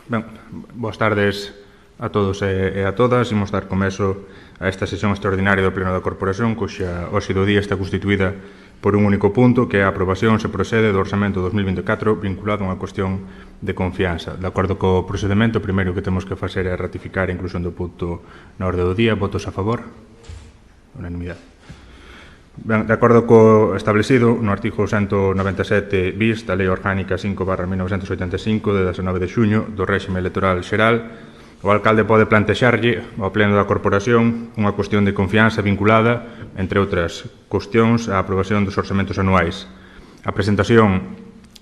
Ben, boas tardes a todos e a todas. Imos dar comezo a esta sesión extraordinaria do Pleno da Corporación, cuxa hoxe do día está constituída por un único punto, que é a aprobación se procede do Orçamento 2024 vinculado a unha cuestión de confianza. De acordo co procedimento, o primeiro que temos que facer é ratificar a inclusión do punto na orde do día. Votos a favor? Unanimidade. Ben, de acordo co establecido no artigo 197 bis da Lei Orgánica 5/1985 de 19 de xuño do réxime electoral xeral, o alcalde pode plantexarlle ao Pleno da Corporación unha cuestión de confianza vinculada, entre outras cuestións, á aprobación dos orzamentos anuais. A presentación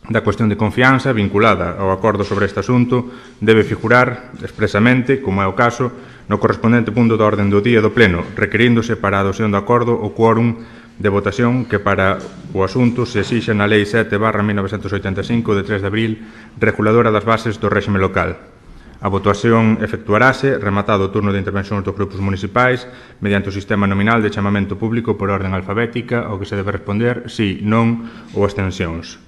da cuestión de confianza vinculada ao acordo sobre este asunto debe figurar expresamente, como é o caso, no correspondente punto da orden do día do Pleno, requeríndose para a adopción do acordo o quórum de votación que para o asunto se exixa na Lei 7/1985 de 3 de abril, reguladora das bases do réxime local. A votación efectuarase, rematado o turno de intervencións dos grupos municipais, mediante o sistema nominal de chamamento público por orden alfabética, ao que se debe responder si, non ou abstencións.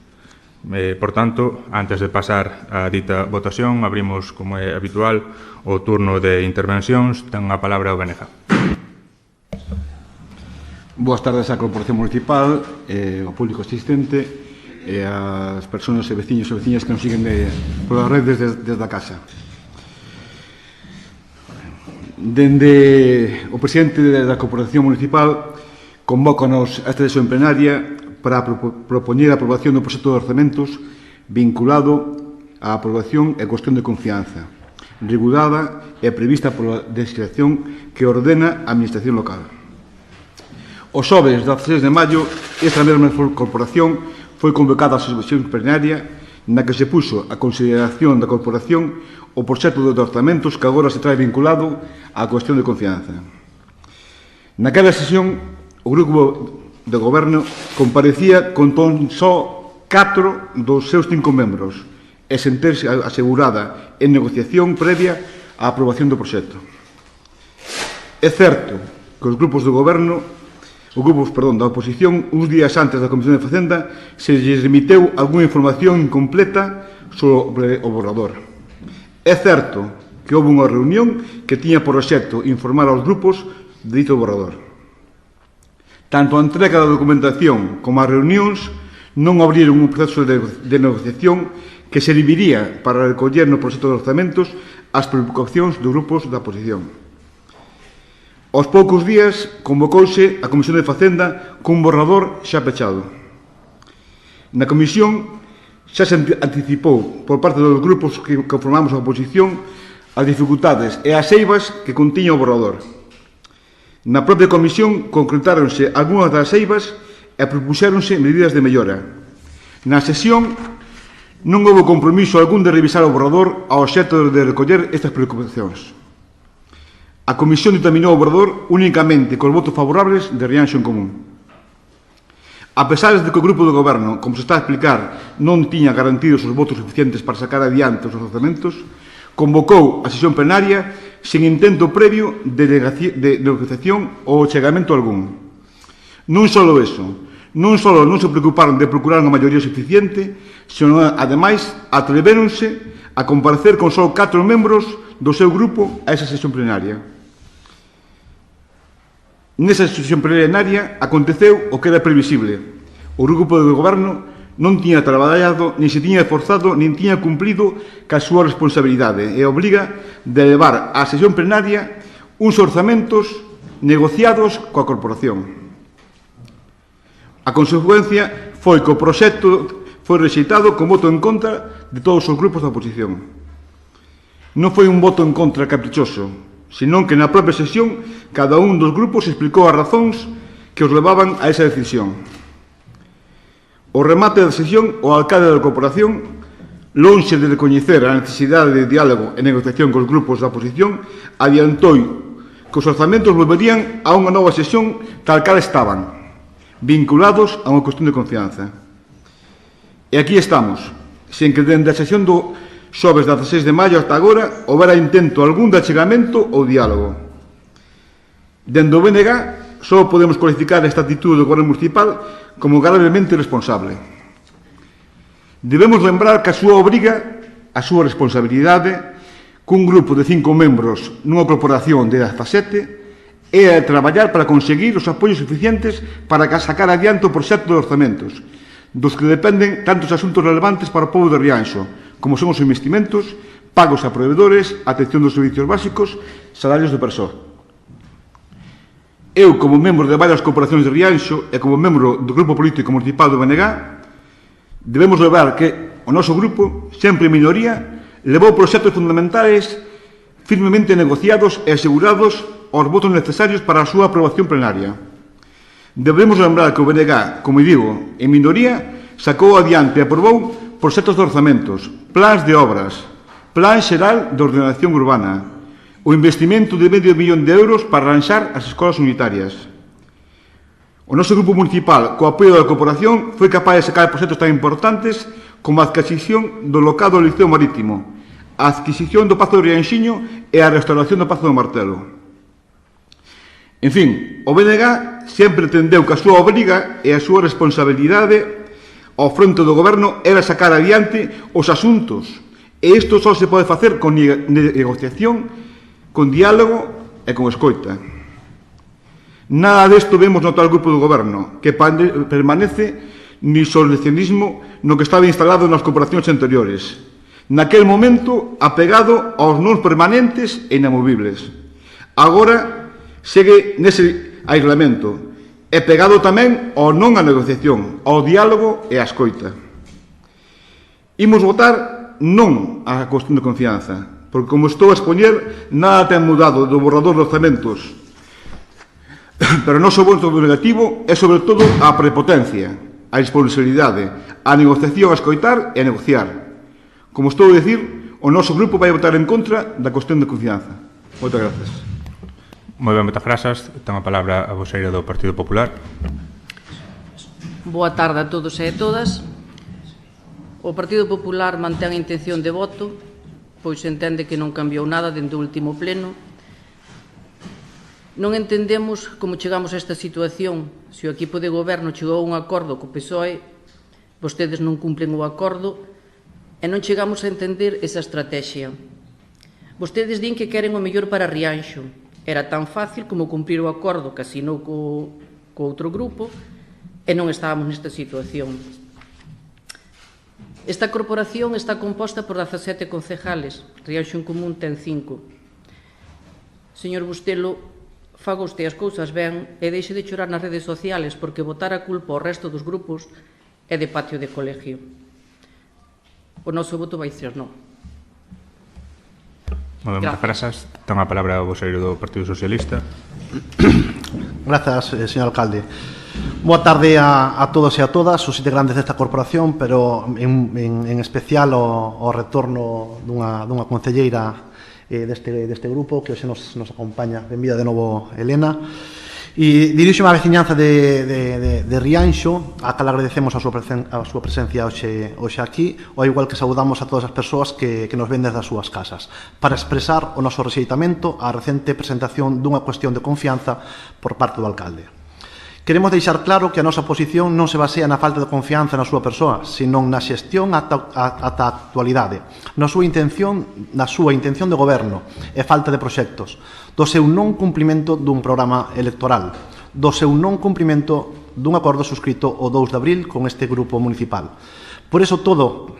Por tanto, antes de pasar a dita votación, abrimos, como é habitual, o turno de intervencións. Ten a palabra o BNG. Boas tardes á Corporación Municipal, ao público asistente e ás persoas e veciños e veciñas que nos siguen polas redes desde a casa. Dende o presidente da Corporación Municipal convócanos a esta sesión plenaria para propoñer a aprobación do proxecto de orzamentos vinculado á aprobación e cuestión de confianza, regulada e prevista pola legislación que ordena a Administración local. O xoves 16 de maio, esta mesma corporación foi convocada a sesión plenaria na que se puxo a consideración da corporación o proxecto de orzamentos que agora se trae vinculado á cuestión de confianza. Naquela sesión, o grupo de goberno comparecía con ton só 4 dos seus 5 membros e sen ter asegurada en negociación previa á aprobación do proxecto. É certo que os grupos do goberno da oposición, uns días antes da Comisión de Facenda, se lles remiteu algunha información incompleta sobre o borrador. É certo que houve unha reunión que tiña por obxecto informar aos grupos de dito borrador. Tanto a entrega da documentación como as reunións non abriron un proceso de negociación que serviría para recoller no proxecto de orzamentos as preocupacións dos grupos da oposición. Aos poucos días convocouse a Comisión de Facenda cun borrador xa pechado. Na Comisión xa se anticipou por parte dos grupos que conformamos a oposición as dificultades e as eivas que contiña o borrador. Na propia Comisión concretáronse algunhas das eivas e propuxéronse medidas de mellora. Na sesión non houve compromiso algún de revisar o borrador ao obxecto de recoller estas preocupacións. A Comisión ditaminou o borrador únicamente cos votos favorables de Rianxo en Común. A pesar de que o grupo do goberno, como se está a explicar, non tiña garantidos os votos suficientes para sacar adiante os orzamentos, convocou a sesión plenaria sen intento previo de negociación ou chegamento algún. Non só eso, non só non se preocuparon de procurar unha maioría suficiente, senón, ademais, atrevéronse a comparecer con só 4 membros do seu grupo a esa sesión plenaria. Nesa sesión plenaria aconteceu o que era previsible. O grupo do goberno non tiña traballado, nin se tiña esforzado, nin tiña cumplido ca súa responsabilidade e obriga de levar á sesión plenaria uns orzamentos negociados coa corporación. A consecuencia foi que o proxecto foi rexeitado con voto en contra de todos os grupos da oposición. Non foi un voto en contra caprichoso, senón que na propia sesión cada un dos grupos explicou as razóns que os levaban a esa decisión. O remate da sesión, o alcalde da corporación, lonxe de recoñecer a necesidade de diálogo e negociación cos grupos da oposición, adiantou que os orzamentos volverían a unha nova sesión tal cal estaban, vinculados a unha cuestión de confianza. E aquí estamos, sen que dende a sesión do xoves 16 de maio hasta agora houbera intento algún de achegamento ou diálogo. Dende o BNG só podemos cualificar esta actitude do goberno municipal como gravemente irresponsable. Debemos lembrar que a súa obriga a súa responsabilidade cun grupo de 5 membros nunha corporación de 17 é a traballar para conseguir os apoios suficientes para sacar adiante o proxecto de orzamentos, dos que dependen tantos asuntos relevantes para o povo de Rianxo, como son os investimentos, pagos a proveedores, atención dos servicios básicos, salarios de persoa. Eu, como membro de varias corporacións de Rianxo e como membro do grupo político municipal do BNG, debemos lembrar que o noso grupo, sempre en minoría, levou proxectos fundamentais firmemente negociados e asegurados aos votos necesarios para a súa aprobación plenaria. Debemos lembrar que o BNG, como digo, en minoría, sacou adiante e aprobou proxectos de orzamentos, plans de obras, plan xeral de ordenación urbana, o investimento de €500 millóns para arranxar as escolas unitarias. O noso grupo municipal, co apoio da corporación, foi capaz de sacar proxectos tan importantes como a adquisición do local do Liceo Marítimo, a adquisición do Pazo de Rianxiño e a restauración do Pazo do Martelo. En fin, o BNG sempre entendeu que a súa obriga e a súa responsabilidade ao fronte do goberno era sacar adiante os asuntos, e isto só se pode facer con negociación, con diálogo e con escoita. Nada desto vemos no tal grupo do goberno, que permanece no isolacionismo no que estaba instalado nas corporacións anteriores, naquel momento apegado aos non permanentes e inamovibles. Agora segue nese aislamento e pegado tamén ao non a negociación, ao diálogo e á escoita. Imos votar non á cuestión de confianza, porque, como estou a expoñer, nada ten mudado do borrador de orzamentos. Pero o noso voto negativo é, sobre todo, a prepotencia, a responsabilidade, a negociación, a escoitar e a negociar. Como estou a dicir, o noso grupo vai votar en contra da cuestión de confianza. Moitas gracias. Moi ben, moitas grazas. Ten a palabra a voceira do Partido Popular. Boa tarde a todos e a todas. O Partido Popular mantén a intención de voto, pois entende que non cambiou nada dende o último pleno. Non entendemos como chegamos a esta situación. Se o equipo de goberno chegou a un acordo co PSOE, vostedes non cumplen o acordo e non chegamos a entender esa estrategia. Vostedes din que queren o mellor para Rianxo. Era tan fácil como cumprir o acordo que asinou co outro grupo e non estábamos nesta situación. Esta corporación está composta por 17 concejales, Rianxo en Común ten 5. Señor Bustelo, faga usted as cousas ben e deixe de chorar nas redes sociales, porque botar a culpa ao resto dos grupos é de patio de colegio. O noso voto vai ser non. Moi ben, moitas grazas. Ten a palabra o voceiro do Partido Socialista. Grazas, señor alcalde. Boa tarde a todos e a todas, os integrantes desta corporación, pero en especial o retorno dunha concelleira deste grupo que hoxe nos acompaña. Benvida de novo, Elena. E dirixo a veciñanza de Rianxo, a cal agradecemos a súa presencia hoxe aquí, ao igual que saudamos a todas as persoas que nos ven desde as súas casas, para expresar o noso rexeitamento á recente presentación dunha cuestión de confianza por parte do alcalde. Queremos deixar claro que a nosa posición non se basea na falta de confianza na súa persoa, senón na xestión ata a actualidade, na súa intención de goberno e falta de proxectos, do seu non cumprimento dun programa electoral, do seu non cumprimento dun acordo suscrito o 2 de abril con este grupo municipal. Por eso todo,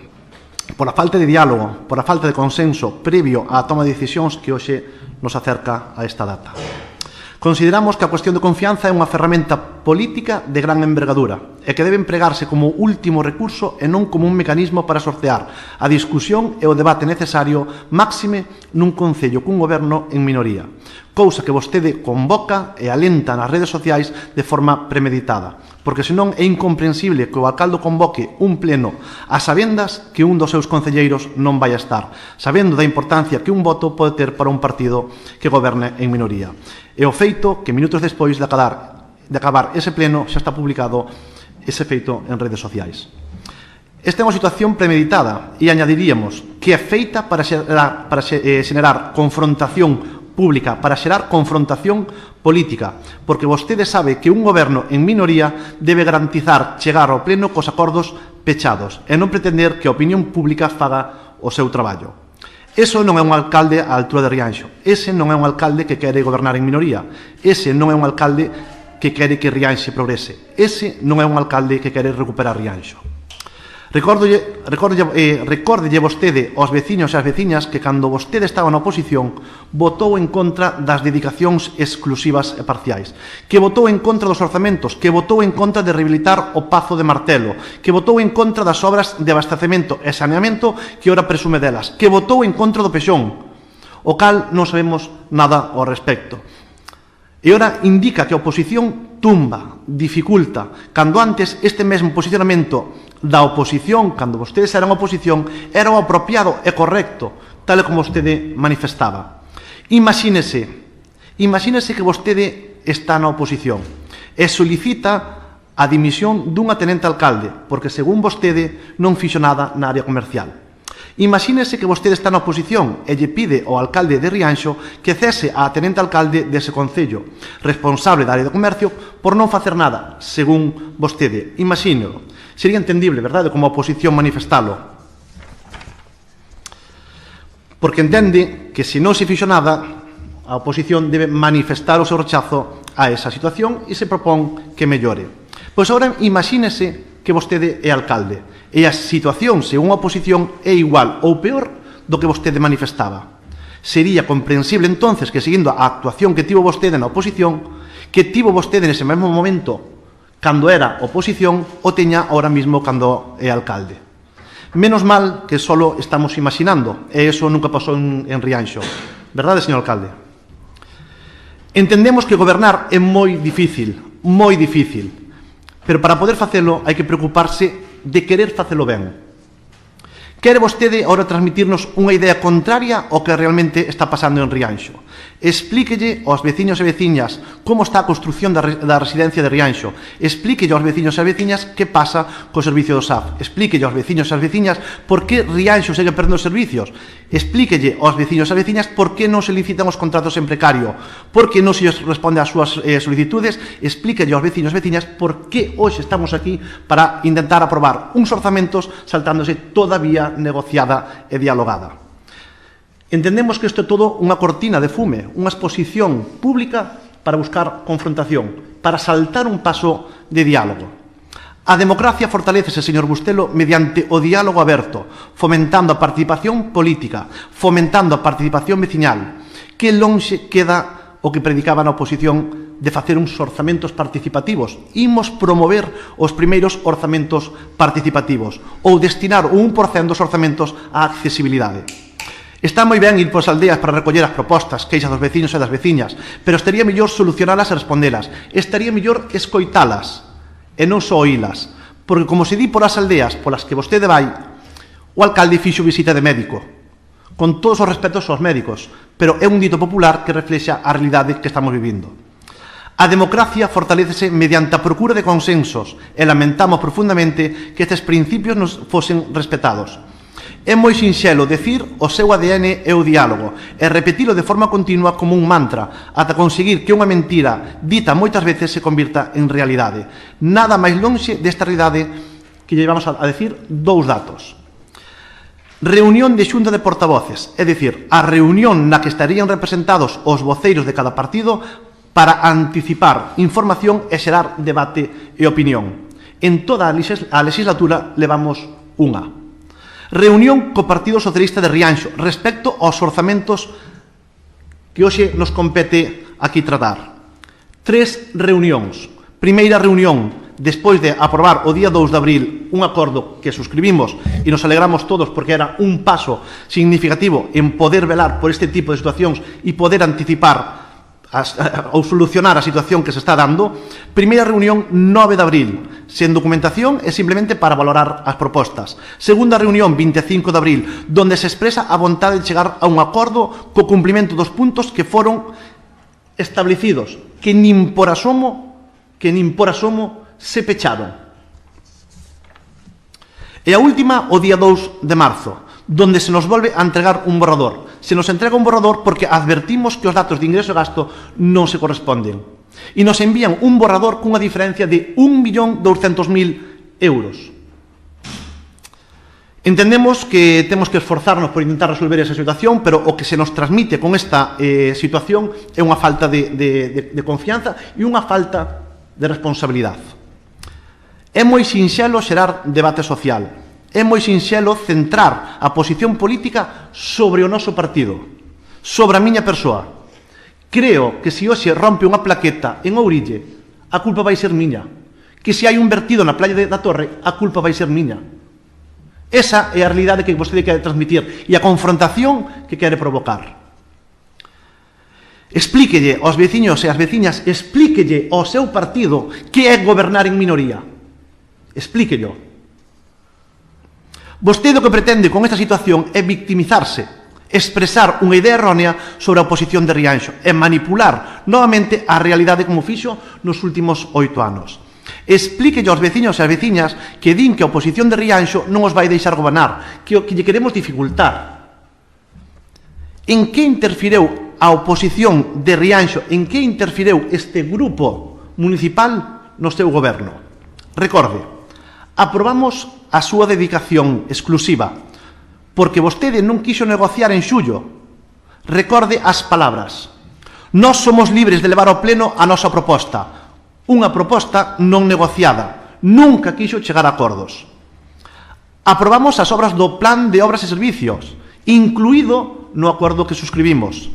por a falta de diálogo, por a falta de consenso previo á toma de decisións que hoxe nos acerca a esta data. Consideramos que a cuestión de confianza é unha ferramenta política de gran envergadura e que debe empregarse como último recurso e non como un mecanismo para sortear a discusión e o debate necesario máxime nun concello cun goberno en minoría, cousa que vostede convoca e alenta nas redes sociais de forma premeditada, porque senón é incomprensible que o alcalde convoque un pleno a sabendas que un dos seus concelleiros non vai a estar, sabendo da importancia que un voto pode ter para un partido que goberne en minoría. E o feito que minutos despois de acabar ese pleno xa está publicado ese feito en redes sociais. Esta é unha situación premeditada e añadiríamos que é feita para xerar confrontación pública, para xerar confrontación política, porque vostede sabe que un goberno en minoría debe garantizar chegar ao pleno cos acordos pechados e non pretender que a opinión pública faga o seu traballo. Eso non é un alcalde á altura de Rianxo. Ese non é un alcalde que quere gobernar en minoría. Ese non é un alcalde que quere que Rianxo progrese. Ese non é un alcalde que quere recuperar Rianxo. Recórdelle vostede aos veciños e ás veciñas que cando vostede estaba na oposición votou en contra das dedicacións exclusivas e parciais, que votou en contra dos orzamentos, que votou en contra de rehabilitar o Pazo de Martelo, que votou en contra das obras de abastecemento e saneamento que ora presume delas, que votou en contra do Pexón, o cal non sabemos nada ao respecto. E ora indica que a oposición tumba, dificulta, cando antes este mesmo posicionamento da oposición, cando vostedes eran oposición, era o apropiado e correcto, tal como vostede manifestaba. Imagínese que vostede está na oposición e solicita a dimisión dunha tenente alcalde, porque según vostede non fixo nada na área comercial. Imagínese que vostede está na oposición e lle pide ao alcalde de Rianxo que cese a tenente alcalde dese concello, responsable da área de comercio, por non facer nada, según vostede. Imagínelo. Sería entendible, verdade, como a oposición manifestalo. Porque entende que se non se fixo nada, a oposición debe manifestar o seu rechazo a esa situación e se propón que mellore. Pois agora imagínese que vostede é alcalde e a situación, según a oposición, é igual ou peor do que vostede manifestaba. Sería comprensible entonces que, seguindo a actuación que tivo vostede na oposición, que tivo vostede nese mesmo momento cando era oposición, o teña ahora mismo cando é alcalde. Menos mal que solo estamos imaginando, e eso nunca pasou en Rianxo. Verdade, señor alcalde? Entendemos que gobernar é moi difícil, pero para poder facelo hai que preocuparse de querer facelo ben. Quere vostede agora transmitirnos unha idea contraria ao que realmente está pasando en Rianxo. Explíquelle aos veciños e veciñas como está a construción da residencia de Rianxo. Explíquelle aos veciños e veciñas que pasa co servicio do SAF. Explíquelle aos veciños e as veciñas por que Rianxo segue perdendo servicios. Explíquelle aos veciños e veciñas por que non se licitan os contratos en precario, por que non se responde ás súas solicitudes. Explíquelle aos veciños e veciñas por que hoxe estamos aquí para intentar aprobar uns orzamentos saltándose toda vía negociada e dialogada. Entendemos que isto é todo unha cortina de fume, unha exposición pública para buscar confrontación, para saltar un paso de diálogo. A democracia fortalécese, señor Bustelo, mediante o diálogo aberto, fomentando a participación política, fomentando a participación veciñal. Que lonxe queda o que predicaba na oposición de facer uns orzamentos participativos. Imos promover os primeiros orzamentos participativos ou destinar o 1% dos orzamentos á accesibilidade. Está moi ben ir polas aldeas para recoller as propostas, queixas dos veciños e das veciñas, pero estaría mellor solucionalas e respondelas. Estaría mellor escoitalas e non só oílas, porque como se di polas aldeas polas que vostede vai, o alcalde fixo visita de médico, con todos os respetos aos médicos, pero é un dito popular que reflexa a realidade que estamos vivindo. A democracia fortalécese mediante a procura de consensos e lamentamos profundamente que estes principios nos fosen respetados. É moi sinxelo decir o seu ADN é o diálogo e repetilo de forma continua como un mantra ata conseguir que unha mentira dita moitas veces se convirta en realidade. Nada máis lonxe desta realidade que lle vamos a decir dous datos. Reunión de xunta de portavoces, é dicir, a reunión na que estarían representados os voceiros de cada partido para anticipar información e xerar debate e opinión. En toda a legislatura levamos unha. Reunión co Partido Socialista de Rianxo respecto aos orzamentos que hoxe nos compete aquí tratar. 3 reunións. Primeira reunión, despois de aprobar o día 2 de abril un acordo que suscribimos e nos alegramos todos porque era un paso significativo en poder velar por este tipo de situacións e poder anticipar ou solucionar a situación que se está dando. Primeira reunión 9 de abril, sen documentación e simplemente para valorar as propostas. Segunda reunión 25 de abril, donde se expresa a vontade de chegar a un acordo co cumprimento dos puntos que foron establecidos, que nin por asomo se pecharon. E a última, o día 2 de marzo, donde se nos volve a entregar un borrador. Se nos entrega un borrador porque advertimos que os datos de ingreso e gasto non se corresponden. E nos envían un borrador cunha diferencia de 1.200.000 euros. Entendemos que temos que esforzarnos por intentar resolver esa situación, pero o que se nos transmite con esta situación é unha falta de confianza e unha falta de responsabilidade. É moi sinxelo xerar debate social, é moi sinxelo centrar a posición política sobre o noso partido, sobre a miña persoa. Creo que se hoxe rompe unha plaqueta en Ourille, a culpa vai ser miña. Que se hai un vertido na playa da Torre, a culpa vai ser miña. Esa é a realidade que vostede quere transmitir e a confrontación que quere provocar. Explíquelle aos veciños e as veciñas, explíquelle ao seu partido que é gobernar en minoría. Explíquello. Vostede o que pretende con esta situación é victimizarse, expresar unha idea errónea sobre a oposición de Rianxo e manipular novamente a realidade como fixo nos últimos 8 anos. Explíquelle aos veciños e as veciñas que din que a oposición de Rianxo non os vai deixar gobernar, que lle queremos dificultar. En que interfireu a oposición de Rianxo, en que interfireu este grupo municipal no seu goberno? Recorde, aprobamos a súa dedicación exclusiva porque vostede non quixo negociar en xullo. Recorde as palabras. Nós somos libres de levar ao pleno a nosa proposta. Unha proposta non negociada, nunca quixo chegar a acordos. Aprobamos as obras do Plan de Obras e Servicios, incluído no acordo que suscribimos,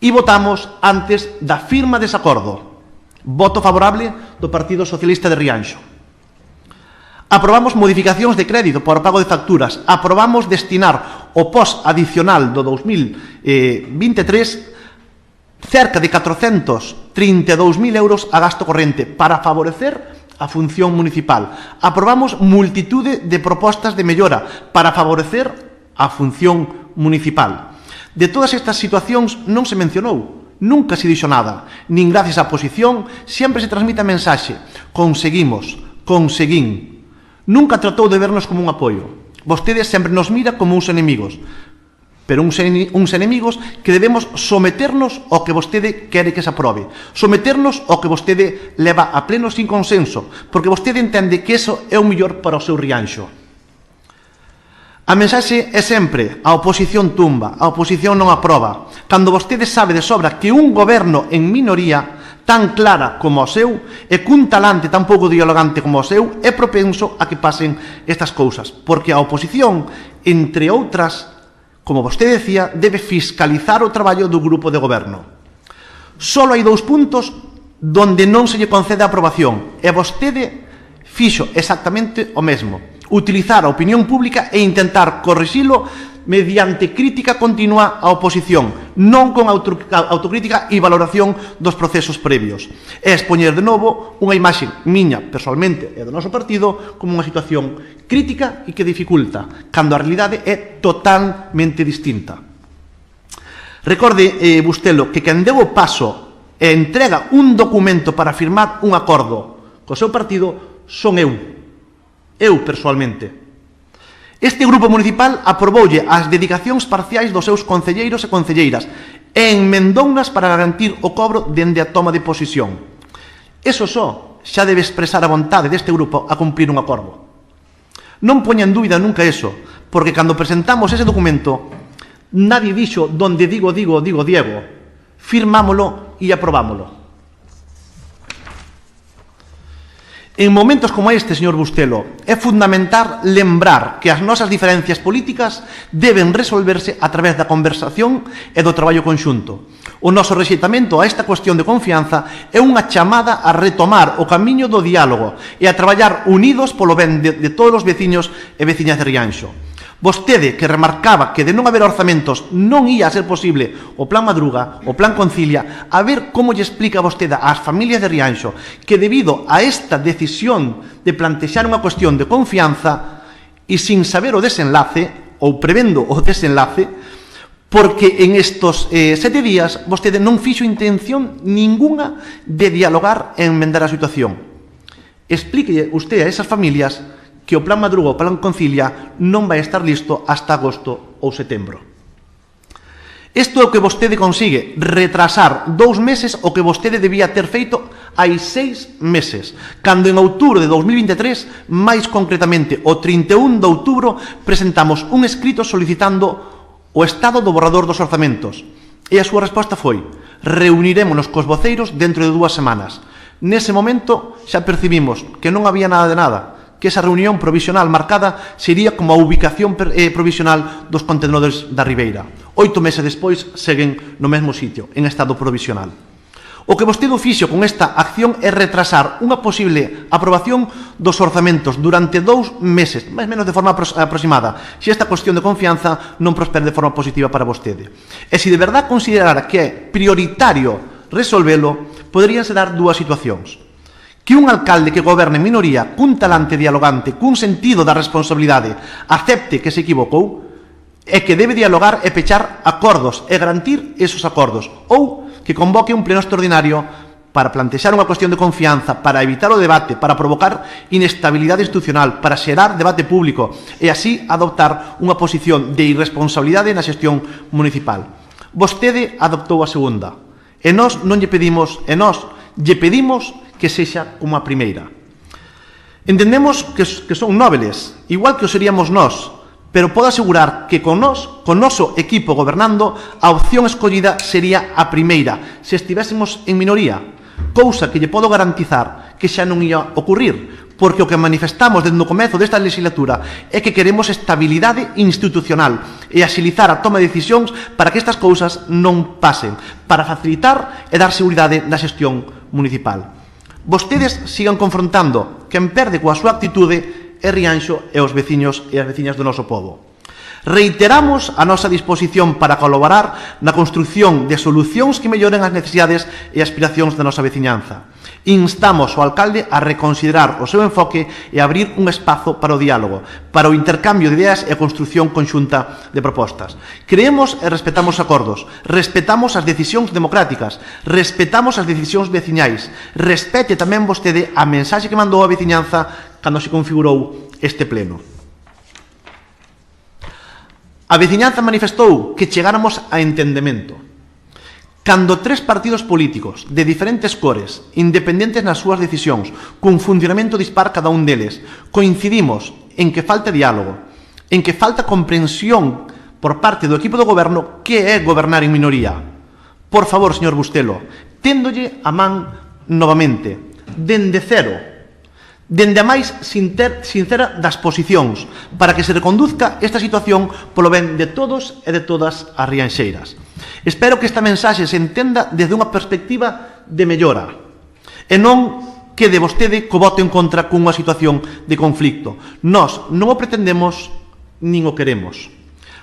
e votamos antes da firma dese acordo. Voto favorable do Partido Socialista de Rianxo. Aprobamos modificacións de crédito para o pago de facturas, aprobamos destinar o pos adicional do 2023 cerca de 432.000 euros a gasto corrente para favorecer a función municipal. Aprobamos multitude de propostas de mellora para favorecer a función municipal. De todas estas situacións non se mencionou, nunca se dixo nada, nin gracias á oposición, sempre se transmite a mensaxe: conseguimos, conseguín. Nunca tratou de vernos como un apoio. Vostede sempre nos mira como uns enemigos, pero uns enemigos que debemos someternos ao que vostede quere que se aprobe, someternos ao que vostede leva a pleno sin consenso, porque vostede entende que eso é o mellor para o seu Rianxo. A mensaxe é sempre: a oposición tumba, a oposición non aproba, cando vostede sabe de sobra que un goberno en minoría tan clara como o seu e cun talante tan pouco dialogante como o seu é propenso a que pasen estas cousas, porque a oposición, entre outras, como vostede decía, debe fiscalizar o traballo do grupo de goberno. Solo hai 2 puntos donde non se lle concede a aprobación, e vostede fixo exactamente o mesmo: utilizar a opinión pública e intentar corrixilo mediante crítica continua á oposición, non con autocrítica e valoración dos procesos previos. E expoñer de novo unha imaxe miña, personalmente, e do noso partido como unha situación crítica e que dificulta, cando a realidade é totalmente distinta. Recorde, Bustelo, que quen deu o paso e entrega un documento para firmar un acordo co seu partido son eu persoalmente. Este grupo municipal aproboulle as dedicacións parciais dos seus concelleiros e concelleiras e enmendounas para garantir o cobro dende a toma de posesión. Eso só xa debe expresar a vontade deste grupo a cumplir un acordo. Non poña en dúbida nunca eso, porque cando presentamos ese documento nadie dixo donde digo Diego, firmámolo e aprobámolo. En momentos como este, señor Bustelo, é fundamental lembrar que as nosas diferencias políticas deben resolverse a través da conversación e do traballo conxunto. O noso rexeitamento a esta cuestión de confianza é unha chamada a retomar o camiño do diálogo e a traballar unidos polo ben de todos os veciños e veciñas de Rianxo. Vostede, que remarcaba que de non haber orzamentos non ia a ser posible o Plan Madruga, o Plan Concilia, a ver como lle explica vostede ás familias de Rianxo que debido a esta decisión de plantexar unha cuestión de confianza e sin saber o desenlace, ou prevendo o desenlace, porque en estos 7 días vostede non fixo intención ninguna de dialogar e enmendar a situación. Explíquelle usted a esas familias que o Plan Madruga ou o Plan Concilia non vai estar listo hasta agosto ou setembro. Isto é o que vostede consigue, retrasar 2 meses o que vostede debía ter feito hai 6 meses, cando en outubro de 2023, máis concretamente o 31 de outubro, presentamos un escrito solicitando o estado do borrador dos orzamentos. E a súa resposta foi: reunirémonos cos voceiros dentro de 2 semanas. Nese momento xa percibimos que non había nada de nada, que esa reunión provisional marcada sería como a ubicación provisional dos contenedores da Ribeira. 8 meses despois seguen no mesmo sitio, en estado provisional. O que vostede fixo con esta acción é retrasar unha posible aprobación dos orzamentos durante 2 meses, máis ou menos de forma aproximada, se esta cuestión de confianza non prospera de forma positiva para vostede. E se de verdad considerara que é prioritario resolvelo, poderíanse dar 2 situacións. Que un alcalde que goberne en minoría, cun talante dialogante, cun sentido da responsabilidade, acepte que se equivocou e que debe dialogar e pechar acordos e garantir esos acordos, ou que convoque un pleno extraordinario para plantexar unha cuestión de confianza, para evitar o debate, para provocar inestabilidade institucional, para xerar debate público e así adoptar unha posición de irresponsabilidade na xestión municipal. Vostede adoptou a segunda e nós non lle pedimos, lle pedimos que sexa como a primeira. Entendemos que son nobles, igual que o seríamos nós, pero podo asegurar que con noso equipo gobernando, a opción escollida sería a primeira, se estivésemos en minoría, cousa que lle podo garantizar que xa non ia ocurrir, porque o que manifestamos desde o comezo desta legislatura é que queremos estabilidade institucional e axilizar a toma de decisións para que estas cousas non pasen, para facilitar e dar seguridade na xestión municipal. Vostedes sigan confrontando, quen perde coa súa actitude é Rianxo e os veciños e as veciñas do noso pobo. Reiteramos a nosa disposición para colaborar na construción de solucións que melloren as necesidades e aspiracións da nosa veciñanza. Instamos o alcalde a reconsiderar o seu enfoque e a abrir un espazo para o diálogo, para o intercambio de ideas e a construción conxunta de propostas. Creemos e respetamos acordos, respetamos as decisións democráticas, respetamos as decisións veciñais, respete tamén vostede a mensaxe que mandou a veciñanza cando se configurou este pleno. A veciñanza manifestou que chegáramos a entendemento. Cando 3 partidos políticos de diferentes cores, independentes nas súas decisións, cun funcionamento dispar cada un deles, coincidimos en que falta diálogo, en que falta comprensión por parte do equipo do goberno que é gobernar en minoría. Por favor, señor Bustelo, téndolle a man novamente, dende cero, dende a máis sincera das posicións, para que se reconduzca esta situación polo ben de todos e de todas as rianxeiras. Espero que esta mensaxe se entenda desde unha perspectiva de mellora e non quede vostede co voto en contra cunha situación de conflicto. Nós non o pretendemos nin o queremos.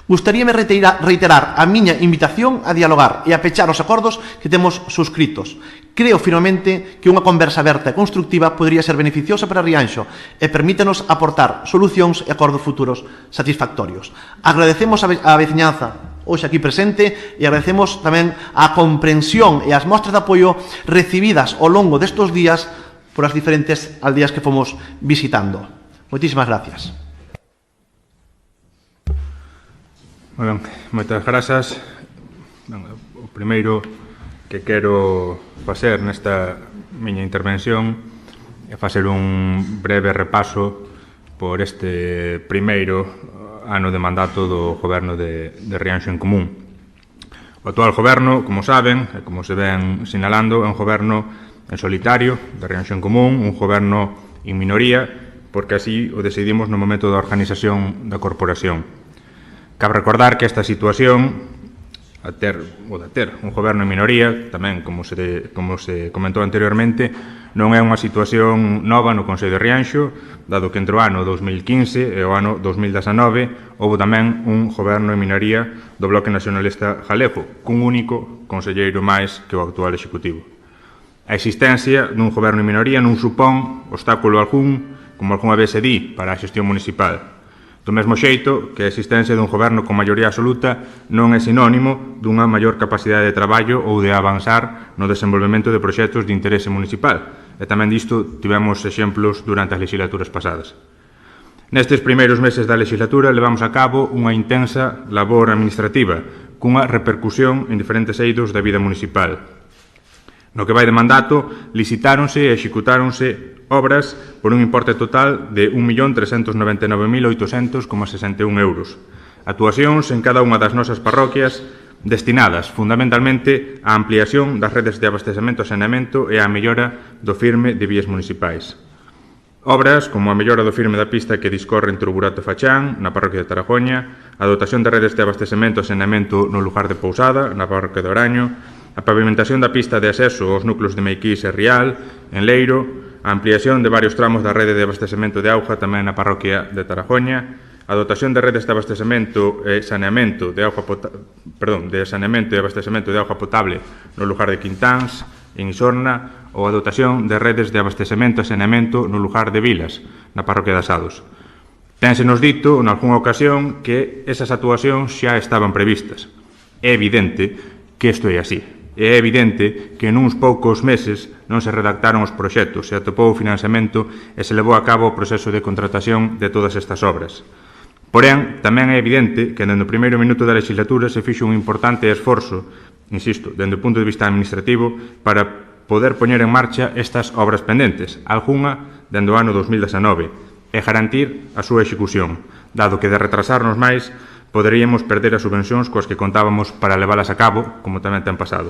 Gustaríame reiterar a miña invitación a dialogar e a pechar os acordos que temos suscritos. Creo firmemente que unha conversa aberta e constructiva podría ser beneficiosa para Rianxo e permítenos aportar solucións e acordos futuros satisfactorios. Agradecemos a veciñanza hoxe aquí presente e agradecemos tamén a comprensión e as mostras de apoio recibidas ao longo destes días por as diferentes aldeas que fomos visitando. Moitísimas gracias. Moi ben, moitas grazas. O primeiro que quero facer nesta miña intervención é facer un breve repaso por este primeiro ano de mandato do goberno de Rianxo en Común. O actual goberno, como saben, e como se ven sinalando, é un goberno en solitario de Rianxo en Común, un goberno en minoría, porque así o decidimos no momento da organización da corporación. Cabe recordar que esta situación, de ter un goberno en minoría, tamén, como se comentou anteriormente, non é unha situación nova no Concello de Rianxo, dado que entre o ano 2015 e o ano 2019 houve tamén un goberno en minoría do Bloque Nacionalista Galego, cun único conselleiro máis que o actual Executivo. A existencia dun goberno en minoría non supón obstáculo algún, como algunha vez se di, para a xestión municipal. Do mesmo xeito que a existencia dun goberno con maioría absoluta non é sinónimo dunha maior capacidade de traballo ou de avanzar no desenvolvemento de proxectos de interese municipal. E tamén disto tivemos exemplos durante as legislaturas pasadas. Nestes primeiros meses da legislatura levamos a cabo unha intensa labor administrativa, cunha repercusión en diferentes eidos da vida municipal. No que vai de mandato, licitáronse e executáronse obras por un importe total de 1.399.800,61 euros. Actuacións en cada unha das nosas parroquias destinadas fundamentalmente á ampliación das redes de abastecemento e saneamento e á mellora do firme de vías municipais. Obras como a mellora do firme da pista que discorre entre o Burato e Fachán, na parroquia de Tarajoña, a dotación de redes de abastecemento e saneamento no lugar de Pousada, na parroquia de Oraño, a pavimentación da pista de acceso aos núcleos de Meiquís e Rial, en Leiro, a ampliación de varios tramos da rede de abastecemento de auga tamén na parroquia de Tarajoña, a dotación de redes de abastecemento e saneamento de auga saneamento e abastecemento de auga potable no lugar de Quintáns, en Isorna, ou a dotación de redes de abastecemento e saneamento no lugar de Vilas, na parroquia de Asados. Ténsenos dito, nalgúnha ocasión, que esas actuacións xa estaban previstas. É evidente que isto é así. É evidente que nuns poucos meses non se redactaron os proxectos, se atopou o financiamento e se levou a cabo o proceso de contratación de todas estas obras. Porén, tamén é evidente que dende o primeiro minuto da legislatura se fixo un importante esforzo, insisto, dende o punto de vista administrativo, para poder poñer en marcha estas obras pendentes, algunha dende o ano 2019, e garantir a súa execución, dado que de retrasarnos máis poderíamos perder as subvencións coas que contábamos para leválas a cabo, como tamén ten pasado.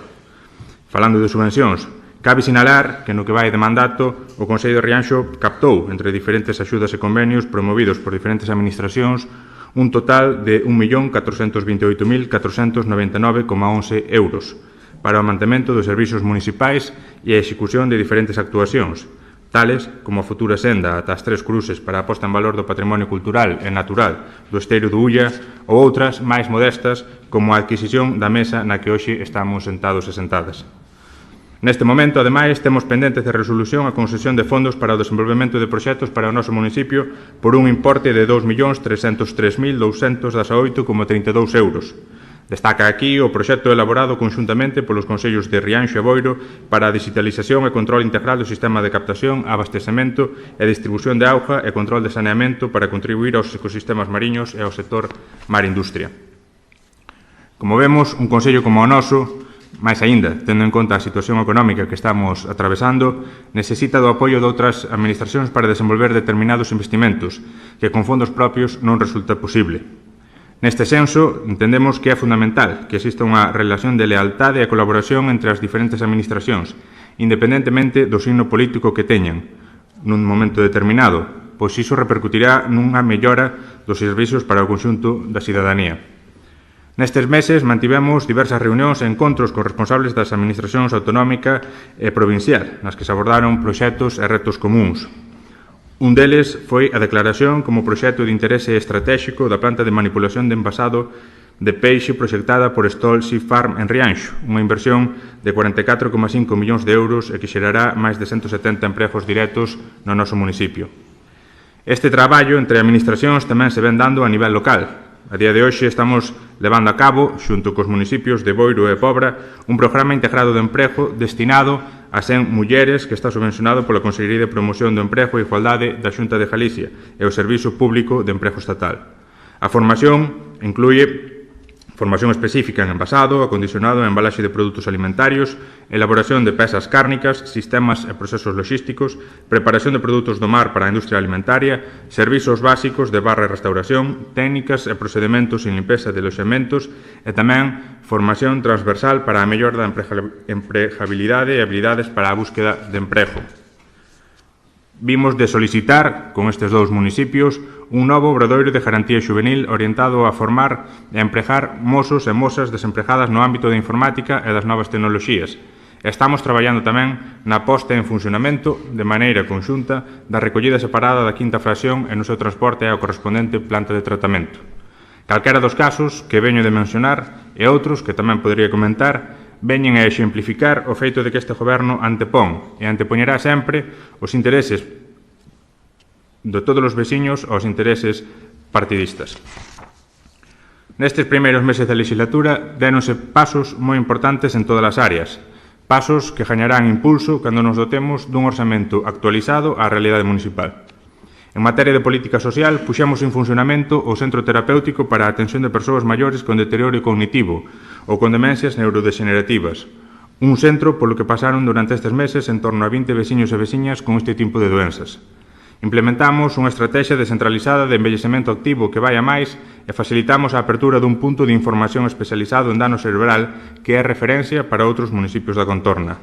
Falando de subvencións, cabe sinalar que no que vai de mandato o Consello de Rianxo captou, entre diferentes axudas e convenios promovidos por diferentes administracións, un total de 1.428.499,11 euros para o mantemento dos servizos municipais e a execución de diferentes actuacións, tales como a futura senda ata as Tres Cruces para a posta en valor do patrimonio cultural e natural do Esteiro do Ulla ou outras máis modestas como a adquisición da mesa na que hoxe estamos sentados e sentadas. Neste momento, ademais, temos pendentes de resolución a concesión de fondos para o desenvolvemento de proxectos para o noso municipio por un importe de 2.303.218,32 euros. Destaca aquí o proxecto elaborado conxuntamente polos concellos de Rianxo e Boiro para a digitalización e control integral do sistema de captación, abastecemento e distribución de auga e control de saneamento para contribuir aos ecosistemas mariños e ao sector mar-industria. Como vemos, un concello como o noso, máis aínda, tendo en conta a situación económica que estamos atravesando, necesita do apoio de outras administracións para desenvolver determinados investimentos que con fondos propios non resulta posible. Neste senso, entendemos que é fundamental que exista unha relación de lealtade e colaboración entre as diferentes administracións, independentemente do signo político que teñan, nun momento determinado, pois iso repercutirá nunha mellora dos servizos para o conxunto da cidadanía. Nestes meses mantivemos diversas reunións e encontros con responsables das administracións autonómica e provincial, nas que se abordaron proxectos e retos comuns. Un deles foi a declaración como proxecto de interese estratégico da planta de manipulación de envasado de peixe proxectada por Stoll Sea Farm en Rianxo, unha inversión de 44,5 millóns de euros e que xerará máis de 170 empregos directos no noso municipio. Este traballo entre administracións tamén se ven dando a nivel local. A día de hoxe estamos levando a cabo, xunto cos municipios de Boiro e Pobra, un programa integrado de emprego destinado a 100 mulleres que está subvencionado pola Consellería de Promoción do Emprego e Igualdade da Xunta de Galicia e o Servizo Público de Emprego Estatal. A formación inclúe formación específica en envasado, acondicionado e embalaxe de produtos alimentarios, elaboración de pezas cárnicas, sistemas e procesos logísticos, preparación de produtos do mar para a industria alimentaria, servizos básicos de barra e restauración, técnicas e procedementos en limpeza de loxamentos e tamén formación transversal para a mellora da empregabilidade e habilidades para a búsqueda de emprego. Vimos de solicitar, con estes dous municipios, un novo obradoiro de garantía xuvenil orientado a formar e a empregar mozos e mozas desempregadas no ámbito da informática e das novas tecnoloxías. Estamos traballando tamén na posta en funcionamento, de maneira conxunta, da recollida separada da quinta fracción e no seu transporte ao correspondente planta de tratamento. Calquera dos casos que veño de mencionar e outros que tamén podría comentar veñen a exemplificar o feito de que este goberno antepón e antepoñerá sempre os intereses de todos os veciños aos intereses partidistas. Nestes primeiros meses da legislatura déronse pasos moi importantes en todas as áreas, pasos que gañarán impulso cando nos dotemos dun orzamento actualizado á realidade municipal. En materia de política social, puxemos en funcionamento o Centro Terapéutico para a atención de persoas maiores con deterioro cognitivo ou con demencias neurodegenerativas. Un centro polo que pasaron durante estes meses en torno a 20 veciños e veciñas con este tipo de doenzas. Implementamos unha estrategia descentralizada de envellecemento activo que vai a máis e facilitamos a apertura dun punto de información especializado en dano cerebral que é referencia para outros municipios da contorna.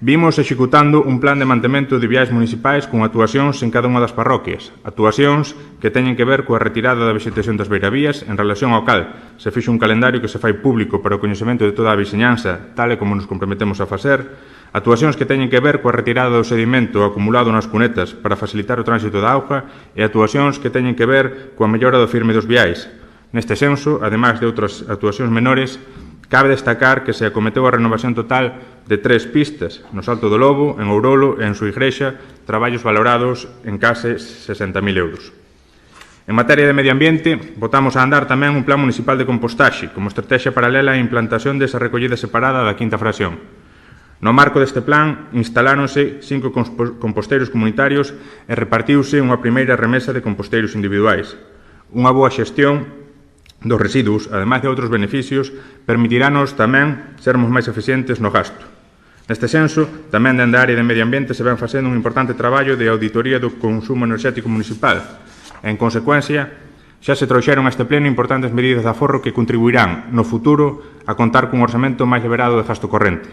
Vimos executando un plan de mantemento de viais municipais con actuacións en cada unha das parroquias, actuacións que teñen que ver coa retirada da vegetación das beiravías en relación ao cal se fixo un calendario que se fai público para o coñecemento de toda a vizinhanza, tal e como nos comprometemos a facer, actuacións que teñen que ver coa retirada do sedimento acumulado nas cunetas para facilitar o tránsito da auga e actuacións que teñen que ver coa mellora do firme dos viais. Neste senso, ademais de outras actuacións menores, cabe destacar que se acometeu a renovación total de 3 pistas, no Salto do Lobo, en Ourolo e en Suigrexa, traballos valorados en case 60.000 euros. En materia de medio ambiente, botamos a andar tamén un plan municipal de compostaxe, como estrategia paralela á implantación desa recollida separada da quinta fracción. No marco deste plan, instaláronse 5 composteiros comunitarios e repartiuse unha primeira remesa de composteiros individuais. Unha boa xestión dos residuos, ademais de outros beneficios, permitirános tamén sermos máis eficientes no gasto. Neste senso, tamén dende a área de medio ambiente se ven facendo un importante traballo de auditoría do consumo enerxético municipal. En consecuencia, xa se trouxeron a este pleno importantes medidas de aforro que contribuirán no futuro a contar cun orçamento máis liberado de gasto corrente.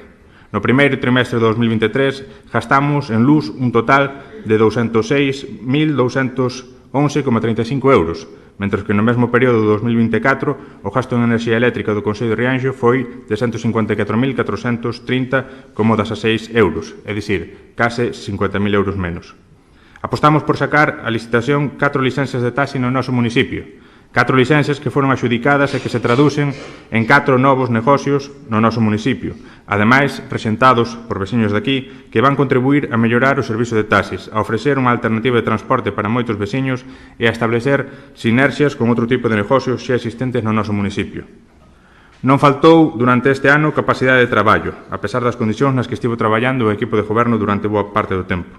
No primeiro trimestre de 2023 gastamos en luz un total de 206.211,35 euros, mentre que no mesmo período de 2024 o gasto en enerxía eléctrica do Concello de Rianxo foi de 154.430,16 euros, é dicir, case 50.000 euros menos. Apostamos por sacar a licitación 4 licencias de taxi no noso municipio, 4 licencias que foron adxudicadas e que se traducen en 4 novos negocios no noso municipio, ademais presentados por veciños de aquí que van contribuir a mellorar o servizo de taxis, a ofrecer unha alternativa de transporte para moitos veciños e a establecer sinerxias con outro tipo de negocios xa existentes no noso municipio. Non faltou durante este ano capacidade de traballo, a pesar das condicións nas que estivo traballando o equipo de goberno durante boa parte do tempo.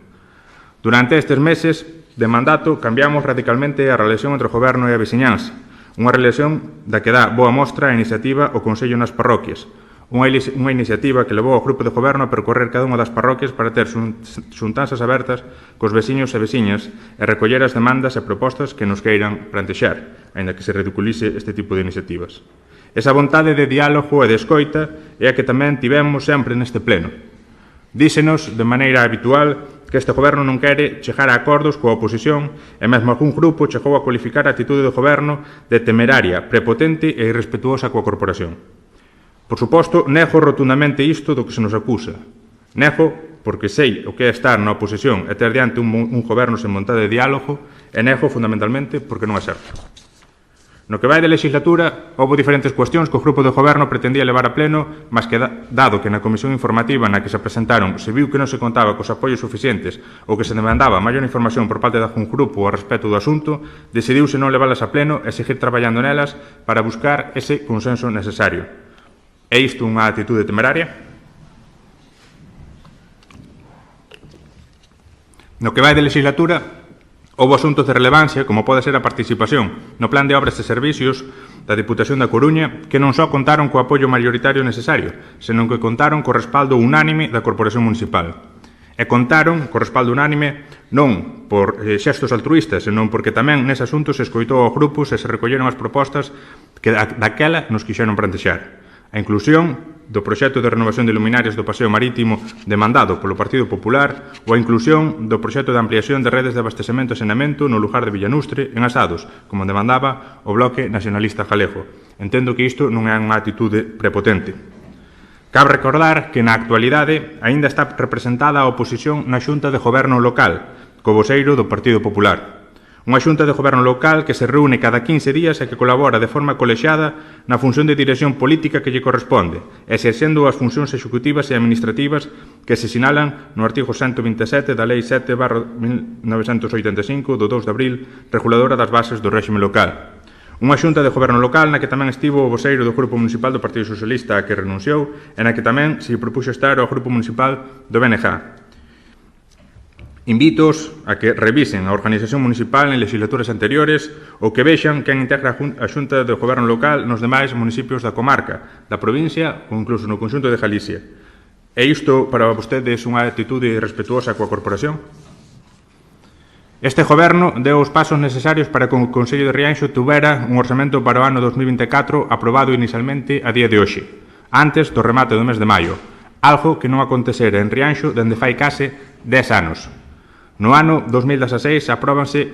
Durante estes meses de mandato cambiamos radicalmente a relación entre o goberno e a veciñanza, unha relación da que dá boa mostra a iniciativa o Consello nas parroquias, unha iniciativa que levou ao grupo de goberno a percorrer cada unha das parroquias para ter xuntanzas abertas cos veciños e veciñas e recoller as demandas e propostas que nos queiran plantexar, aínda que se ridiculice este tipo de iniciativas. Esa vontade de diálogo e de escoita é a que tamén tivemos sempre neste pleno. Díxenos de maneira habitual que este goberno non quere chegar a acordos coa oposición e mesmo algún grupo chegou a cualificar a atitude do goberno de temeraria, prepotente e irrespetuosa coa corporación. Por suposto, nego rotundamente isto do que se nos acusa. Nego porque sei o que é estar na oposición e ter diante un goberno sen vontade de diálogo e nego fundamentalmente porque non é certo. No que vai de legislatura, houve diferentes cuestións que o grupo de goberno pretendía levar a pleno, mas que, dado que na comisión informativa na que se presentaron se viu que non se contaba cos apoios suficientes ou que se demandaba maior información por parte de algún grupo ao respecto do asunto, decidiuse non leválas a pleno e seguir traballando nelas para buscar ese consenso necesario. É isto unha atitude temeraria? No que vai de legislatura, houve asuntos de relevancia, como pode ser a participación no Plan de Obras e Servicios da Diputación da Coruña, que non só contaron co apoio maioritario necesario, senón que contaron co respaldo unánime da Corporación Municipal. E contaron co respaldo unánime non por xestos altruístas, senón porque tamén nese asunto se escoitou aos grupos e se recolleron as propostas que daquela nos quixeron plantexar. A inclusión do proxecto de renovación de luminarias do Paseo Marítimo demandado polo Partido Popular ou a inclusión do proxecto de ampliación de redes de abastecemento e saneamento no lugar de Villanustre en Asados, como demandaba o Bloque Nacionalista Galego. Entendo que isto non é unha atitude prepotente. Cabe recordar que na actualidade aínda está representada a oposición na Xunta de Goberno local, co voceiro do Partido Popular. Unha xunta de goberno local que se reúne cada 15 días e que colabora de forma colexiada na función de dirección política que lle corresponde, exercendo as funcións executivas e administrativas que se sinalan no artigo 127 da Lei 7/1985 do 2 de abril, reguladora das bases do réxime local. Unha xunta de goberno local na que tamén estivo o voceiro do Grupo Municipal do Partido Socialista a que renunciou e na que tamén se propuxo estar o Grupo Municipal do BNG. Invítoos a que revisen a organización municipal en legislaturas anteriores ou que vexan quen integra a Xunta de Goberno local nos demais municipios da comarca, da provincia ou incluso no conxunto de Galicia. É isto para vostedes unha actitude respetuosa coa corporación? Este Goberno deu os pasos necesarios para que o Consello de Rianxo tuvera un orzamento para o ano 2024 aprobado inicialmente a día de hoxe, antes do remate do mes de maio, algo que non acontecera en Rianxo dende fai case 10 anos. No ano 2016 aprobouse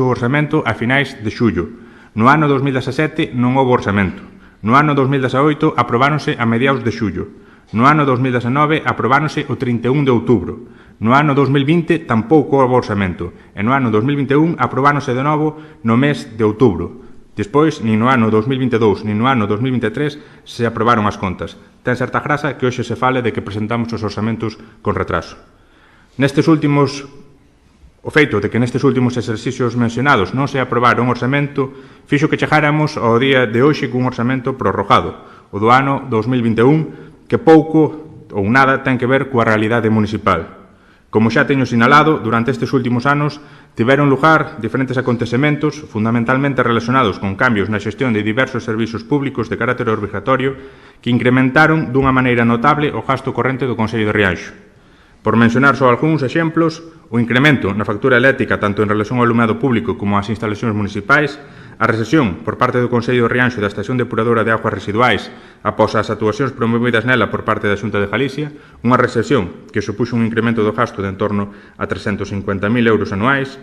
o orzamento a finais de xullo. No ano 2017 non houve orzamento. No ano 2018 aprobáronse a mediados de xullo. No ano 2019 aprobáronse o 31 de outubro. No ano 2020 tampouco houve orzamento. E no ano 2021 aprobáronse de novo no mes de outubro. Despois, nin no ano 2022 nin no ano 2023 se aprobaron as contas. Ten certa graza que hoxe se fale de que presentamos os orzamentos con retraso. O feito de que nestes últimos exercicios mencionados non se aprobara un orzamento fixo que chegáramos ao día de hoxe cun orzamento prorrogado, o do ano 2021, que pouco ou nada ten que ver coa realidade municipal. Como xa teño sinalado, durante estes últimos anos tiveron lugar diferentes acontecementos fundamentalmente relacionados con cambios na xestión de diversos servizos públicos de carácter obrigatorio que incrementaron dunha maneira notable o gasto corrente do Consello de Rianxo. Por mencionar só algúns exemplos, o incremento na factura eléctrica tanto en relación ao alumnado público como ás instalacións municipais, a recesión por parte do Consello de Rianxo da estación depuradora de aguas residuais após as actuacións promovidas nela por parte da Xunta de Galicia, unha recesión que supuxo un incremento do gasto de en torno a 350.000 euros anuais,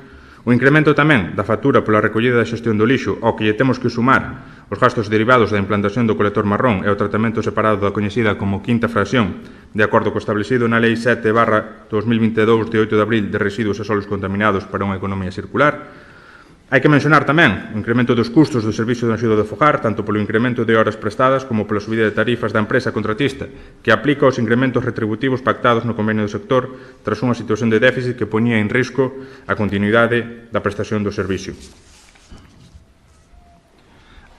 o incremento tamén da factura pola recollida da xestión do lixo ao que lle temos que sumar os gastos derivados da implantación do colector marrón e o tratamento separado da coñecida como quinta fracción, de acordo co establecido na Lei 7/2022 de 8 de abril de residuos e solos contaminados para unha economía circular. Hai que mencionar tamén o incremento dos custos do servicio de axuda de fogar, tanto polo incremento de horas prestadas como pola subida de tarifas da empresa contratista, que aplica os incrementos retributivos pactados no convenio do sector tras unha situación de déficit que poñía en risco a continuidade da prestación do servicio.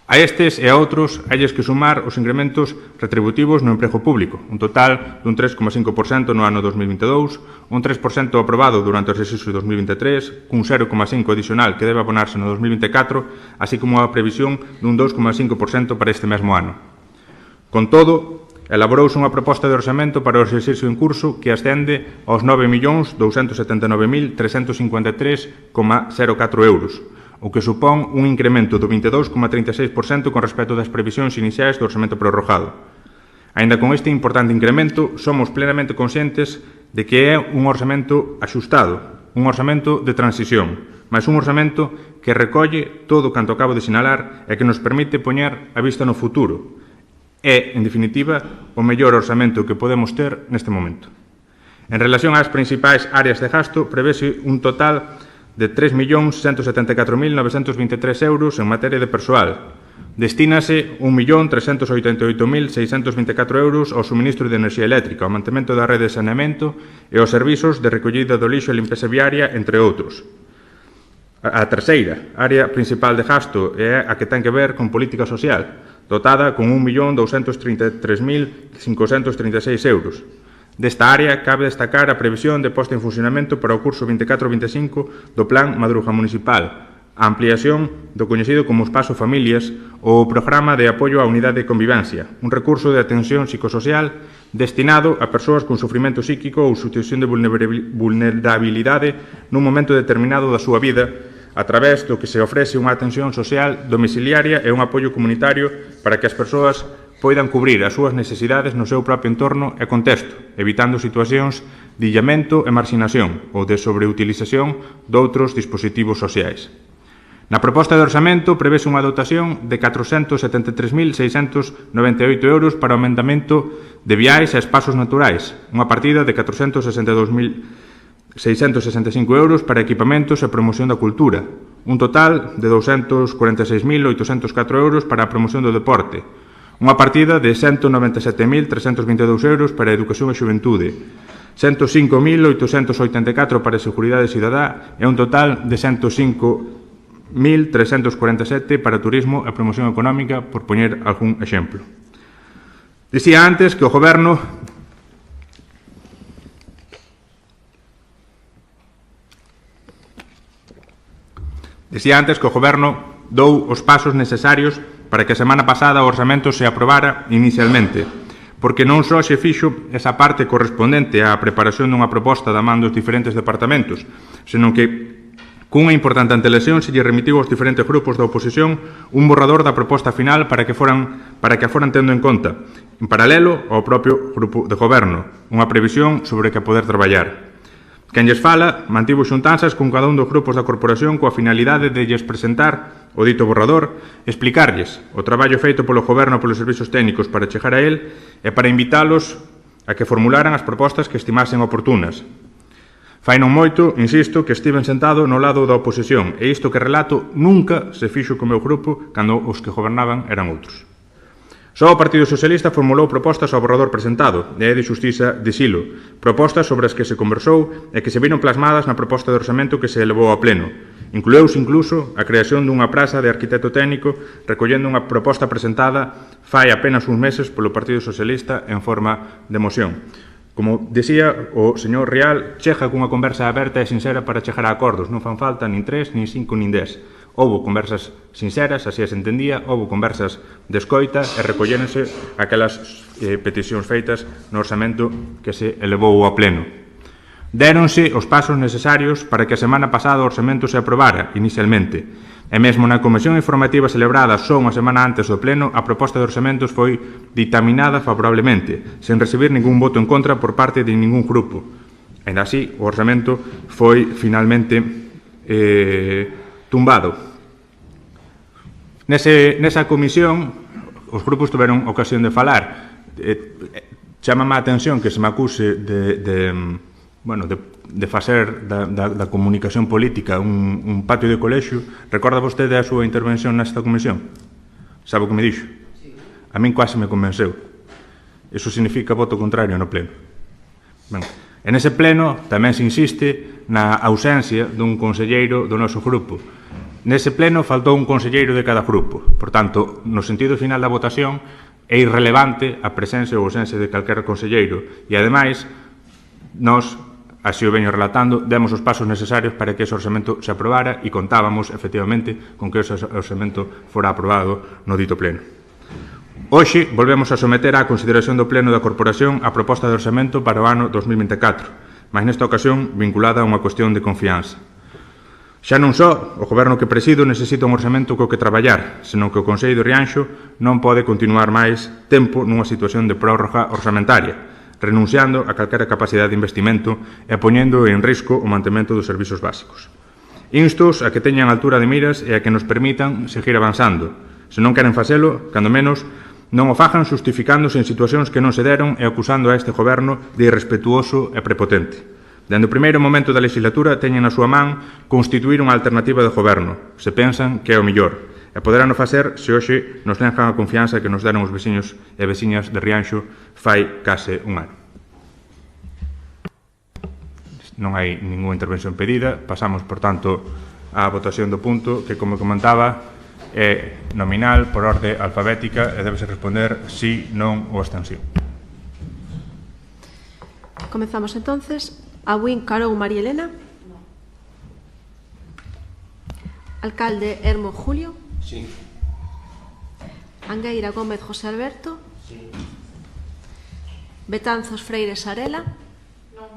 A estes e a outros hailles que sumar os incrementos retributivos no emprego público, un total dun 3,5% no ano 2022, un 3% aprobado durante o exercicio 2023, cun 0,5% adicional que debe abonarse no 2024, así como a previsión dun 2,5% para este mesmo ano. Con todo, elaborouse unha proposta de orzamento para o exercicio en curso que ascende aos 9.279.353,04 euros, o que supón un incremento do 22,36% con respecto das previsións iniciais do orzamento prorrogado. Aínda con este importante incremento, somos plenamente conscientes de que é un orzamento axustado, un orzamento de transición, mas un orzamento que recolle todo canto acabo de sinalar e que nos permite poñer a vista no futuro. É, en definitiva, o mellor orzamento que podemos ter neste momento. En relación ás principais áreas de gasto, prevese un total de 3.174.923 euros en materia de persoal. Destínase 1.388.624 euros ao suministro de enerxía eléctrica, ao mantemento da rede de saneamento e aos servizos de recollida do lixo e limpeza viaria, entre outros. A terceira área principal de gasto é a que ten que ver con política social, dotada con 1.233.536 euros. Desta área, cabe destacar a previsión de posta en funcionamento para o curso 24-25 do Plan Madruga Municipal, a ampliación do coñecido como Espazo Familias ou o Programa de Apoio á Unidade de Convivencia, un recurso de atención psicosocial destinado a persoas con sufrimento psíquico ou situación de vulnerabilidade nun momento determinado da súa vida, a través do que se ofrece unha atención social domiciliaria e un apoio comunitario para que as persoas poidan cubrir as súas necesidades no seu propio entorno e contexto, evitando situacións de illamento e marxinación ou de sobreutilización doutros dispositivos sociais. Na proposta de orzamento prevese unha dotación de 473.698 euros para o aumentamento de viais e espazos naturais, unha partida de 462.665 euros para equipamentos e promoción da cultura, un total de 246.804 euros para a promoción do deporte, unha partida de 197.322 euros para a educación e xuventude, 105.884 para a seguridade cidadá e un total de 105.347 para turismo e promoción económica, por poñer algún exemplo. Dicía antes que o Goberno Decía antes que o Goberno dou os pasos necesarios para que a semana pasada o orzamento se aprobara inicialmente, porque non só se fixo esa parte correspondente á preparación dunha proposta da man dos diferentes departamentos, senón que cunha importante antelación se lle remitiu aos diferentes grupos da oposición un borrador da proposta final para que a foran tendo en conta, en paralelo ao propio grupo de goberno, unha previsión sobre que poder traballar. Quen lles fala mantivo xuntanzas con cada un dos grupos da corporación coa finalidade de lles presentar o dito borrador, explicarlles o traballo feito polo goberno e polos servizos técnicos para chegar a él e para invitalos a que formularan as propostas que estimasen oportunas. Fai non moito, insisto, que estiven sentado no lado da oposición e isto que relato nunca se fixo co meu grupo cando os que gobernaban eran outros. Só o Partido Socialista formulou propostas ao borrador presentado, e é de xustiza dicilo, propostas sobre as que se conversou e que se viron plasmadas na proposta de orzamento que se elevou ao pleno. Inclueuse incluso a creación dunha praza de arquitecto técnico recollendo unha proposta presentada fai apenas uns meses polo Partido Socialista en forma de moción. Como decía o señor Rial, chega cunha conversa aberta e sincera para chegar a acordos. Non fan falta nin 3, nin 5, nin 10. Houbo conversas sinceras, así as entendía, houbo conversas de escoita e recolléronse aquelas peticións feitas no orzamento que se elevou ao pleno. Déronse os pasos necesarios para que a semana pasada o orzamento se aprobara inicialmente. E mesmo na comisión informativa celebrada só unha semana antes do pleno, a proposta de orzamentos foi dictaminada favorablemente, sen recibir ningún voto en contra por parte de ningún grupo. E así, o orzamento foi finalmente tumbado. Nesa comisión, os grupos tiveron ocasión de falar. Chámame a atención que se me acuse de facer da comunicación política un patio de colexio. Recorda vostede a súa intervención nesta comisión? Sabe o que me dixo? A min quase me convenceu. Iso significa voto contrario no pleno. Ben, en ese pleno tamén se insiste na ausencia dun conselleiro do noso grupo. Nese pleno faltou un conselleiro de cada grupo. Por tanto, no sentido final da votación, é irrelevante a presencia ou ausencia de calquera conselleiro. E, ademais, nós, así o veño relatando, demos os pasos necesarios para que ese orzamento se aprobara e contábamos, efectivamente, con que ese orzamento fora aprobado no dito pleno. Hoxe volvemos a someter á consideración do pleno da Corporación a proposta de orzamento para o ano 2024, mas nesta ocasión vinculada a unha cuestión de confianza. Xa non só o goberno que presido necesita un orzamento co que traballar, senón que o Consello de Rianxo non pode continuar máis tempo nunha situación de prórroga orzamentaria, renunciando a calquera capacidade de investimento e poñendo en risco o mantemento dos servizos básicos. Instos a que teñan altura de miras e a que nos permitan seguir avanzando. Se non queren facelo, cando menos, non o fajan xustificándose en situacións que non se deron e acusando a este goberno de irrespetuoso e prepotente. Dende o primeiro momento da legislatura teñen na súa man constituir unha alternativa de goberno, se pensan que é o mellor, e poderán facer se hoxe nos negan a confianza que nos deron os veciños e veciñas de Rianxo fai case un ano. Non hai ninguna intervención pedida, pasamos, por tanto, á votación do punto que, como comentaba, é nominal por orde alfabética e debese responder sí, non ou abstención. Comezamos entonces. Abuín Carou María Elena. No. Alcalde Hermo Julio. Sí. Angueira Gómez José Alberto. Sí. Betanzos Freire Sarela. No.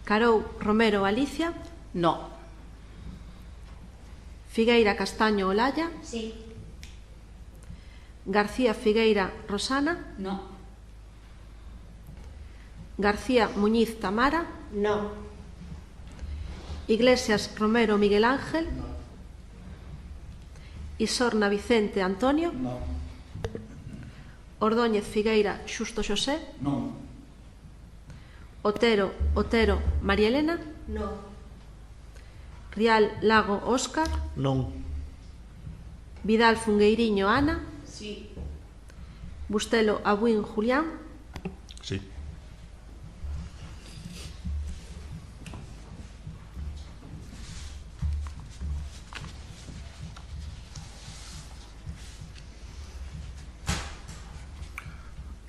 Carou Romero Alicia. No. Figueira Castaño Olalla. Sí. García Figueira Rosana. No. García Muñiz Tamara. No. Iglesias Romero Miguel Ángel. No. Isorna Vicente Antonio. No. Ordóñez Figueira Xusto Xosé. No. Otero María Elena. No. Rial Lago Óscar. Non. Vidal Fungueiriño Ana. Sí. Bustelo Abuín Julián. Sí.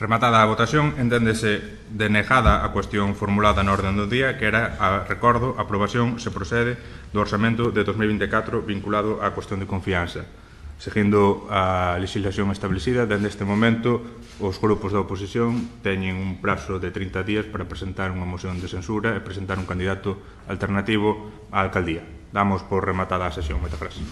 Rematada a votación, enténdese denegada a cuestión formulada na orde do día, que era, recordo, a aprobación se procede do orzamento de 2024 vinculado á cuestión de confianza. Seguindo a legislación establecida, dende este momento, os grupos da oposición teñen un prazo de 30 días para presentar unha moción de censura e presentar un candidato alternativo á alcaldía. Damos por rematada a sesión. Moitas gracias.